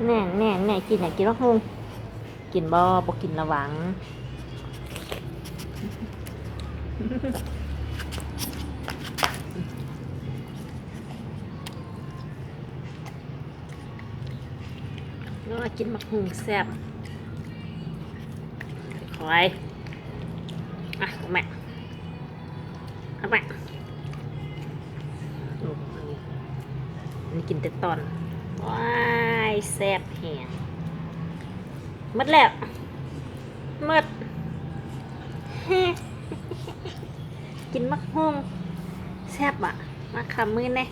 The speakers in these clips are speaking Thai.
แน่กินไหนกินมะฮุงกินบ่กินระวังก็กินมะฮุงแซ่บคอยอ่ะแม่เอาไปอันนี้กินแต่ตอนว้ายแซ่บแหงหมดแล้วหมด กินมะฮุงแซ่บอ่ะมาคำมือแน่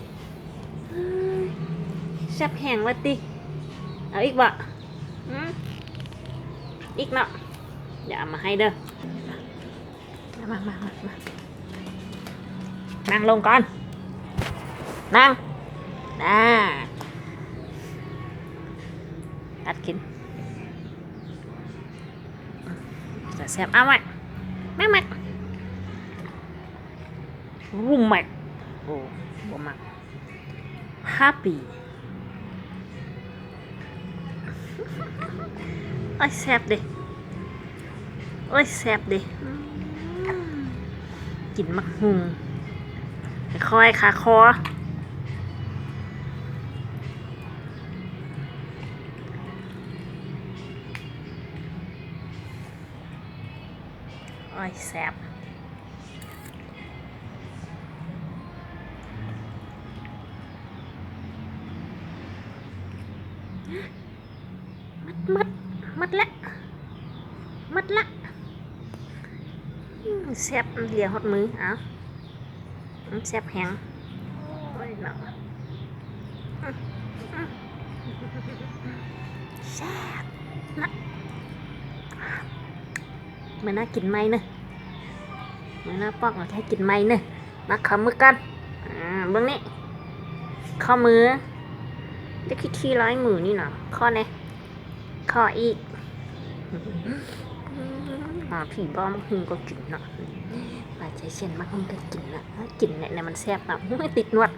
แซ่บแหงวะติเอาอีกบ่อีกเนาะเดี๋ยวเอามาให้เด้อมานั่งลงก่อนนั่งตัดกินจะแซ่บเอาไหมแม่รุ่มแม็กโอ้บ่มัก happy โอ้ยแซ่บดิกินมักหุงค่อยขาคอโอ้ยแซ่บมัดละแซ่บเลียหดมือเอาแซ่บแห้งโอ้ยเนาะแซ่บนะมันน่ากินไหมเนอะมันน่าปอกเราแค่กินไหมเนอะมาขอมือกันเบื้องนี้ข้อมือได้คิดที่ร้อยมือนี่เนาะข้อไหนข้ออีกผีบ้อมหุงก็กินเนาะปลาใจเช่นมักหุงก็กินนะกินเนี่ยมันแซ่บเนาะไม่ติดนวด